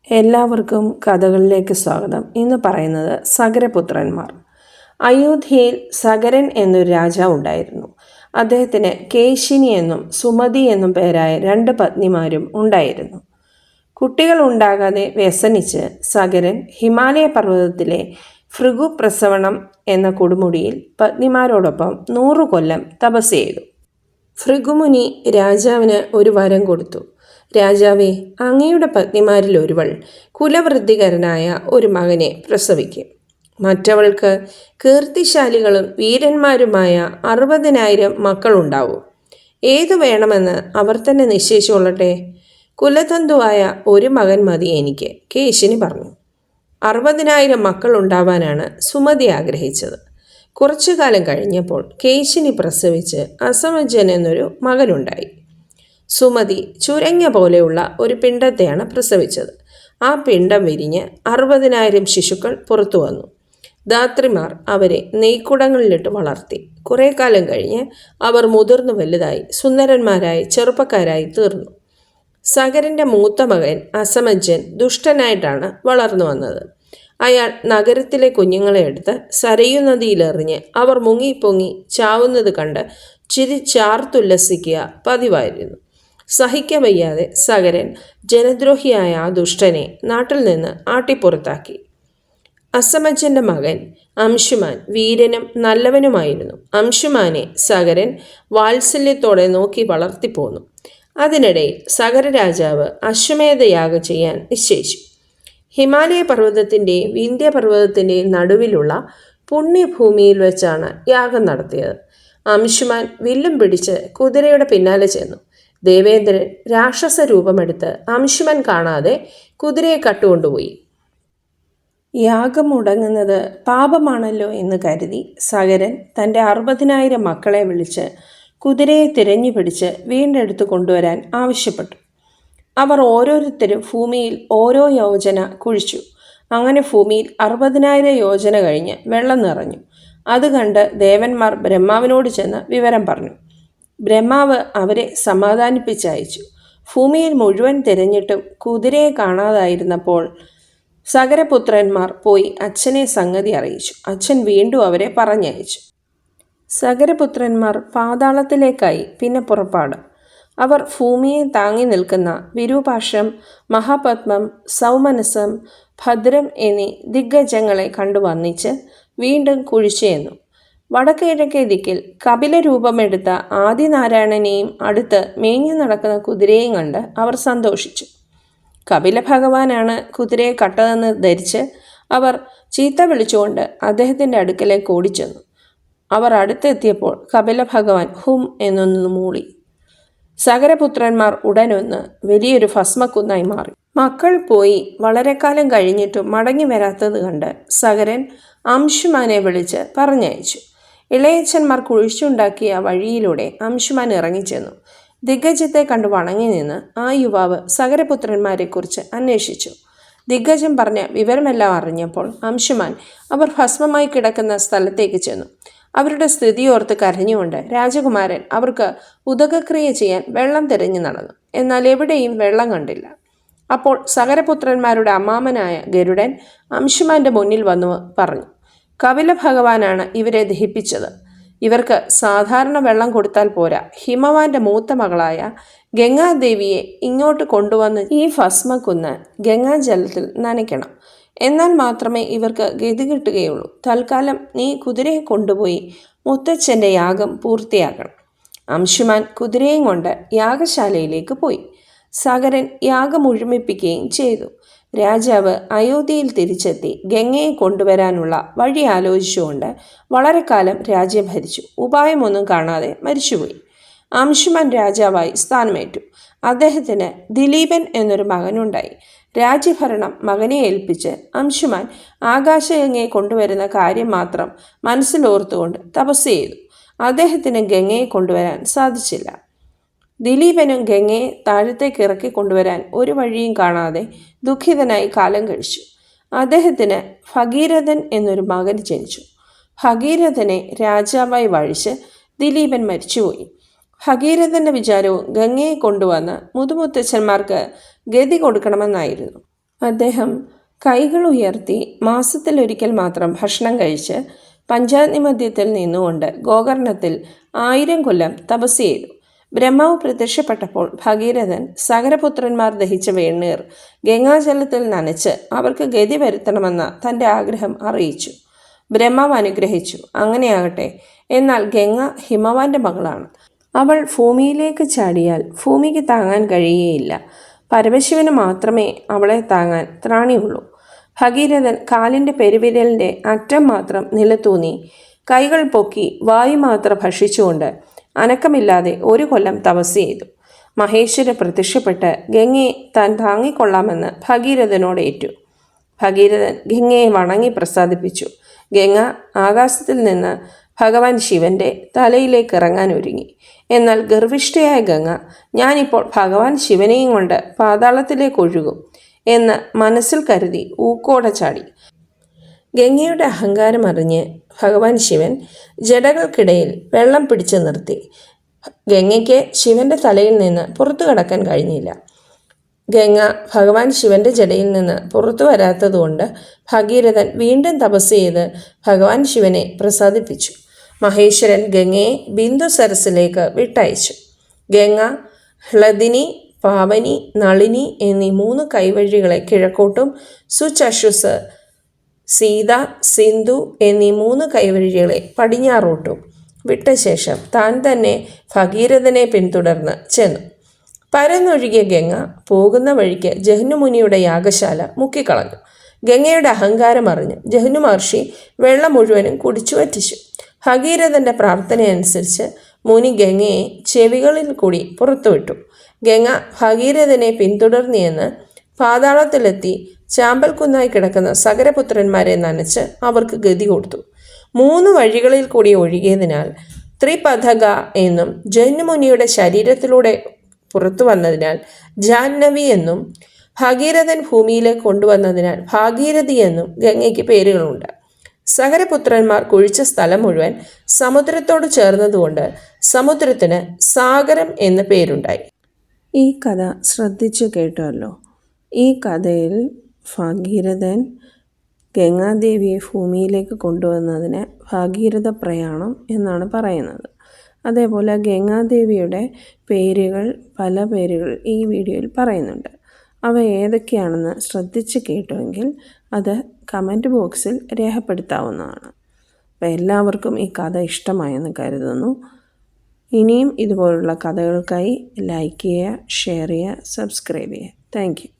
എല്ലാവർക്കും കഥകളിലേക്ക് സ്വാഗതം. ഇന്ന് പറയുന്നത് സഗരപുത്രന്മാർ. അയോധ്യയിൽ സഗരൻ എന്നൊരു രാജാവ് ഉണ്ടായിരുന്നു. അദ്ദേഹത്തിന് കേശിനി എന്നും സുമതി എന്നും പേരായ 2 പത്നിമാരും ഉണ്ടായിരുന്നു. കുട്ടികൾ ഉണ്ടാകാതെ വ്യസനിച്ച് സഗരൻ ഹിമാലയ പർവ്വതത്തിലെ ഭൃഗുപ്രസവണം എന്ന കൊടുമുടിയിൽ പത്നിമാരോടൊപ്പം 100 കൊല്ലം തപസ് ചെയ്തു. ഭൃഗുമുനി രാജാവിന് ഒരു വരം കൊടുത്തു. രാജാവേ, അങ്ങയുടെ പത്നിമാരിൽ ഒരുവൾ കുലവൃദ്ധികരനായ ഒരു മകനെ പ്രസവിക്കും. മറ്റവൾക്ക് കീർത്തിശാലികളും വീരന്മാരുമായ 60,000 മക്കളുണ്ടാവും. ഏതു വേണമെന്ന് അവർ തന്നെ നിശ്ചയിച്ചുകൊള്ളട്ടെ. കുലതന്തുവായ ഒരു മകൻ മതി എനിക്ക്, കേശിനി പറഞ്ഞു. 60,000 മക്കളുണ്ടാവാനാണ് സുമതി ആഗ്രഹിച്ചത്. കുറച്ചു കാലം കഴിഞ്ഞപ്പോൾ കേശിനി പ്രസവിച്ച് അസമഞ്ജൻ എന്നൊരു മകനുണ്ടായി. സുമതി ചുരങ്ങ പോലെയുള്ള ഒരു പിണ്ടത്തെയാണ് പ്രസവിച്ചത്. ആ പിണ്ടം വിരിഞ്ഞ് 60,000 ശിശുക്കൾ പുറത്തു വന്നു. ധാത്രിമാർ അവരെ നെയ്ക്കുടങ്ങളിലിട്ട് വളർത്തി. കുറേ കാലം കഴിഞ്ഞ് അവർ മുതിർന്നു വലുതായി സുന്ദരന്മാരായി ചെറുപ്പക്കാരായി തീർന്നു. സഗരൻ്റെ മൂത്ത മകൻ അസമഞ്ജൻ ദുഷ്ടനായിട്ടാണ് വളർന്നു വന്നത്. അയാൾ നഗരത്തിലെ കുഞ്ഞുങ്ങളെ എടുത്ത് സരയൂ നദിയിലെറിഞ്ഞ് അവർ മുങ്ങിപ്പൊങ്ങി ചാവുന്നത് കണ്ട് ചിരിച്ചാർത്തുല്ലസിക്കുക പതിവായിരുന്നു. സഹിക്കവയ്യാതെ സഗരൻ ജനദ്രോഹിയായ ആ ദുഷ്ടനെ നാട്ടിൽ നിന്ന് ആട്ടിപ്പുറത്താക്കി. അസമഞ്ജൻ്റെ മകൻ അംശുമാൻ വീരനും നല്ലവനുമായിരുന്നു. അംശുമാനെ സഗരൻ വാത്സല്യത്തോടെ നോക്കി വളർത്തിപ്പോന്നു. അതിനിടയിൽ സഗര രാജാവ് അശ്വമേധയാഗം ചെയ്യാൻ നിശ്ചയിച്ചു. ഹിമാലയ പർവ്വതത്തിൻ്റെയും വിന്ധ്യ പർവ്വതത്തിൻ്റെയും നടുവിലുള്ള പുണ്യഭൂമിയിൽ വെച്ചാണ് യാഗം നടത്തിയത്. അംശുമാൻ വില്ലും പിടിച്ച് കുതിരയുടെ പിന്നാലെ ചെന്നു. ദേവേന്ദ്രൻ രാക്ഷസ രൂപമെടുത്ത് അംശുമാൻ കാണാതെ കുതിരയെ കട്ടുകൊണ്ടുപോയി. യാഗം മുടങ്ങുന്നത് പാപമാണല്ലോ എന്ന് കരുതി സഗരൻ തൻ്റെ 60,000 മക്കളെ വിളിച്ച് കുതിരയെ തിരഞ്ഞു പിടിച്ച് വീണ്ടെടുത്ത് കൊണ്ടുവരാൻ ആവശ്യപ്പെട്ടു. അവർ ഓരോരുത്തരും ഭൂമിയിൽ ഓരോ യോജന കുഴിച്ചു. അങ്ങനെ ഭൂമിയിൽ 60,000 യോജന കഴിഞ്ഞ് വെള്ളം നിറഞ്ഞു. അത് കണ്ട് ദേവന്മാർ ബ്രഹ്മാവിനോട് ചെന്ന് വിവരം പറഞ്ഞു. ബ്രഹ്മാവ് അവരെ സമാധാനിപ്പിച്ചയച്ചു. ഭൂമിയിൽ മുഴുവൻ തിരഞ്ഞിട്ടും കുതിരയെ കാണാതായിരുന്നപ്പോൾ സഗരപുത്രന്മാർ പോയി അച്ഛനെ സംഗതി അറിയിച്ചു. അച്ഛൻ വീണ്ടും അവരെ പറഞ്ഞയച്ചു. സഗരപുത്രന്മാർ പാതാളത്തിലേക്കായി പിന്നെ പുറപ്പാട്. അവർ ഭൂമിയെ താങ്ങി നിൽക്കുന്ന വിരൂപാക്ഷം, മഹാപത്മം, സൗമനസം, ഭദ്രം എന്നീ ദിഗ്ഗജങ്ങളെ കണ്ടു വന്നിച്ച് വീണ്ടും കുഴിച്ചെന്നു. വടക്കിഴക്കേ ദിക്കിൽ കപില രൂപമെടുത്ത ആദിനാരായണനെയും അടുത്ത് മേഞ്ഞു നടക്കുന്ന കുതിരയെയും കണ്ട് അവർ സന്തോഷിച്ചു. കപില ഭഗവാനാണ് കുതിരയെ കട്ടതെന്ന് ധരിച്ച് അവർ ചീത്ത വിളിച്ചുകൊണ്ട് അദ്ദേഹത്തിൻ്റെ അടുക്കലേക്ക് ഓടിച്ചെന്നു. അവർ അടുത്തെത്തിയപ്പോൾ കപില ഭഗവാൻ ഹും എന്നൊന്ന് മൂളി. സഗരപുത്രന്മാർ ഉടനൊന്ന് വലിയൊരു ഭസ്മക്കുന്നായി മാറി. മക്കൾ പോയി വളരെ കാലം കഴിഞ്ഞിട്ടും മടങ്ങി വരാത്തത് കണ്ട് സഗരൻ അംശുമാനെ വിളിച്ച് പറഞ്ഞയച്ചു. ഇളയച്ചന്മാർ കുഴിച്ചുണ്ടാക്കിയ വഴിയിലൂടെ അംശുമാൻ ഇറങ്ങിച്ചെന്നു. ദിഗ്ഗജത്തെ കണ്ടു വണങ്ങി നിന്ന് ആ യുവാവ് സഗരപുത്രന്മാരെക്കുറിച്ച് അന്വേഷിച്ചു. ദിഗ്ഗജൻ പറഞ്ഞ വിവരമെല്ലാം അറിഞ്ഞപ്പോൾ അംശുമാൻ അവർ ഭസ്മമായി കിടക്കുന്ന സ്ഥലത്തേക്ക് ചെന്നു. അവരുടെ സ്ഥിതിയോർത്ത് കരഞ്ഞുകൊണ്ട് രാജകുമാരൻ അവർക്ക് ഉദകക്രിയ ചെയ്യാൻ വെള്ളം തിരഞ്ഞു നടന്നു. എന്നാൽ എവിടെയും വെള്ളം കണ്ടില്ല. അപ്പോൾ സഗരപുത്രന്മാരുടെ അമ്മാമനായ ഗരുഡൻ അംശുമാൻ്റെ മുന്നിൽ വന്നു പറഞ്ഞു, കപില ഭഗവാനാണ് ഇവരെ ദഹിപ്പിച്ചത്. ഇവർക്ക് സാധാരണ വെള്ളം കൊടുത്താൽ പോരാ, ഹിമവാന്റെ മൂത്ത മകളായ ഗംഗാദേവിയെ ഇങ്ങോട്ട് കൊണ്ടുവന്ന് ഈ ഭസ്മക്കുന്ന് ഗംഗാജലത്തിൽ നനയ്ക്കണം. എന്നാൽ മാത്രമേ ഇവർക്ക് ഗതി കിട്ടുകയുള്ളൂ. തൽക്കാലം നീ കുതിരയെ കൊണ്ടുപോയി മുത്തച്ഛൻ്റെ യാഗം പൂർത്തിയാക്കണം. അംശുമാൻ കുതിരയും കൊണ്ട് യാഗശാലയിലേക്ക് പോയി. സഗരൻ യാഗം മുഴുമിപ്പിക്കുകയും ചെയ്തു. രാജാവ് അയോധ്യയിൽ തിരിച്ചെത്തി ഗംഗയെ കൊണ്ടുവരാനുള്ള വഴി ആലോചിച്ചുകൊണ്ട് വളരെ കാലം രാജ്യം ഭരിച്ചു. ഉപായമൊന്നും കാണാതെ മരിച്ചുപോയി. അംശുമാൻ രാജാവായി സ്ഥാനമേറ്റു. അദ്ദേഹത്തിന് ദിലീപൻ എന്നൊരു മകനുണ്ടായി. രാജ്യഭരണം മകനെ ഏൽപ്പിച്ച് അംശുമാൻ ആകാശഗംഗയെ കൊണ്ടുവരുന്ന കാര്യം മാത്രം മനസ്സിലോർത്തുകൊണ്ട് തപസ് ചെയ്തു. അദ്ദേഹത്തിന് ഗംഗയെ കൊണ്ടുവരാൻ സാധിച്ചില്ല. ദിലീപനും ഗംഗയെ താഴത്തേക്ക് ഇറക്കി കൊണ്ടുവരാൻ ഒരു വഴിയും കാണാതെ ദുഃഖിതനായി കാലം കഴിച്ചു. അദ്ദേഹത്തിന് ഭഗീരഥൻ എന്നൊരു മകൻ ജനിച്ചു. ഭഗീരഥനെ രാജാവായി വഴിച്ച് ദിലീപൻ മരിച്ചുപോയി. ഭഗീരഥൻ്റെ വിചാരവും ഗംഗയെ കൊണ്ടുവന്ന് മുതുമുത്തച്ഛന്മാർക്ക് ഗതി കൊടുക്കണമെന്നായിരുന്നു. അദ്ദേഹം കൈകൾ ഉയർത്തി മാസത്തിലൊരിക്കൽ മാത്രം ഭക്ഷണം കഴിച്ച് പഞ്ചാഗ്നി മധ്യത്തിൽ നിന്നുകൊണ്ട് ഗോകർണത്തിൽ 1000 കൊല്ലം തപസ് ചെയ്തു. ബ്രഹ്മാവ് പ്രത്യക്ഷപ്പെട്ടപ്പോൾ ഭഗീരഥൻ സഗരപുത്രന്മാർ ദഹിച്ച വെണ്ണീർ ഗംഗാജലത്തിൽ നനച്ച് അവർക്ക് ഗതി വരുത്തണമെന്ന തൻ്റെ ആഗ്രഹം അറിയിച്ചു. ബ്രഹ്മാവ് അനുഗ്രഹിച്ചു. അങ്ങനെയാകട്ടെ. എന്നാൽ ഗംഗ ഹിമവാന്റെ മകളാണ്. അവൾ ഭൂമിയിലേക്ക് ചാടിയാൽ ഭൂമിക്ക് താങ്ങാൻ കഴിയുകയില്ല. പരമശിവന് മാത്രമേ അവളെ താങ്ങാൻ ത്രാണിയുള്ളൂ. ഭഗീരഥൻ കാലിൻ്റെ പെരുവിരലിൻ്റെ അറ്റം മാത്രം നിലത്തൂന്നി കൈകൾ പൊക്കി വായു മാത്രം ഭക്ഷിച്ചുകൊണ്ട് അനക്കമില്ലാതെ 1 കൊല്ലം തപസ് ചെയ്തു. മഹേശ്വര പ്രത്യക്ഷപ്പെട്ട് ഗംഗയെ താൻ താങ്ങിക്കൊള്ളാമെന്ന് ഭഗീരഥനോട് ഏറ്റു. ഭഗീരഥൻ ഗംഗയെ വണങ്ങി പ്രസാദിപ്പിച്ചു. ഗംഗ ആകാശത്തിൽ നിന്ന് ഭഗവാൻ ശിവന്റെ തലയിലേക്ക് ഇറങ്ങാൻ ഒരുങ്ങി. എന്നാൽ ഗർവിഷ്ഠയായ ഗംഗ ഞാനിപ്പോൾ ഭഗവാൻ ശിവനെയും കൊണ്ട് പാതാളത്തിലേക്ക് ഒഴുകും എന്ന് മനസ്സിൽ കരുതി ഊക്കോടെ ചാടി. ഗംഗയുടെ അഹങ്കാരം അറിഞ്ഞ് ഭഗവാൻ ശിവൻ ജടകൾക്കിടയിൽ വെള്ളം പിടിച്ചു നിർത്തി. ഗംഗയ്ക്ക് ശിവന്റെ തലയിൽ നിന്ന് പുറത്തു കടക്കാൻ കഴിഞ്ഞില്ല. ഗംഗ ഭഗവാൻ ശിവന്റെ ജടയിൽ നിന്ന് പുറത്തു വരാത്തതുകൊണ്ട് ഭഗീരഥൻ വീണ്ടും തപസ് ചെയ്ത് ഭഗവാൻ ശിവനെ പ്രസാദിപ്പിച്ചു. മഹേശ്വരൻ ഗംഗയെ ബിന്ദു സരസിലേക്ക് വിട്ടയച്ചു. ഗംഗ ഹ്ലദിനി, പാവനി, നളിനി എന്നീ 3 കൈവഴികളെ കിഴക്കോട്ടും, സുചക്ഷുസ്, സീത, സിന്ധു എന്നീ 3 കൈവഴികളെ പടിഞ്ഞാറോട്ടും വിട്ട ശേഷം താൻ തന്നെ ഭഗീരഥനെ പിന്തുടർന്ന് ചെന്നു. പരന്നൊഴുകിയ ഗംഗ പോകുന്ന വഴിക്ക് ജഹ്നുമുനിയുടെ യാഗശാല മുക്കിക്കളഞ്ഞു. ഗംഗയുടെ അഹങ്കാരം അറിഞ്ഞ് ജഹ്നു മഹർഷി വെള്ളം മുഴുവനും കുടിച്ചു വറ്റിച്ചു. ഭഗീരഥന്റെ പ്രാർത്ഥനയനുസരിച്ച് മുനി ഗംഗയെ ചെവികളിൽ കൂടി പുറത്തുവിട്ടു. ഗംഗ ഭഗീരഥനെ പിന്തുടർന്നിയെന്ന് പാതാളത്തിലെത്തി ചാമ്പൽ കുന്നായി കിടക്കുന്ന സഗരപുത്രന്മാരെ നനച്ച് അവർക്ക് ഗതി കൊടുത്തു. 3 വഴികളിൽ കൂടി ഒഴുകിയതിനാൽ ത്രിപഥക എന്നും ജഹ്നുമുനിയുടെ ശരീരത്തിലൂടെ പുറത്തു വന്നതിനാൽ ജാഹ്നവി എന്നും ഭഗീരഥൻ ഭൂമിയിലേക്ക് കൊണ്ടുവന്നതിനാൽ ഭാഗീരഥി എന്നും ഗംഗയ്ക്ക് പേരുകളുണ്ട്. സഗരപുത്രന്മാർ കുഴിച്ച സ്ഥലം മുഴുവൻ സമുദ്രത്തോട് ചേർന്നതുകൊണ്ട് സമുദ്രത്തിന് സാഗരം എന്ന പേരുണ്ടായി. ഈ കഥ ശ്രദ്ധിച്ചു കേട്ടല്ലോ. ഈ കഥയിൽ ഭഗീരഥൻ ഗംഗാദേവിയെ ഭൂമിയിലേക്ക് കൊണ്ടുവന്നതിന് ഭഗീരഥ പ്രയാണം എന്നാണ് പറയുന്നത്. അതേപോലെ ഗംഗാദേവിയുടെ പല പേരുകൾ ഈ വീഡിയോയിൽ പറയുന്നുണ്ട്. അവ ഏതൊക്കെയാണെന്ന് ശ്രദ്ധിച്ച് കേട്ടുവെങ്കിൽ അത് കമൻറ്റ് ബോക്സിൽ രേഖപ്പെടുത്താവുന്നതാണ്. അപ്പോൾ എല്ലാവർക്കും ഈ കഥ ഇഷ്ടമായെന്ന് കരുതുന്നു. ഇനിയും ഇതുപോലുള്ള കഥകൾക്കായി ലൈക്ക് ചെയ്യുക, ഷെയർ ചെയ്യുക, സബ്സ്ക്രൈബ് ചെയ്യുക. Thank you.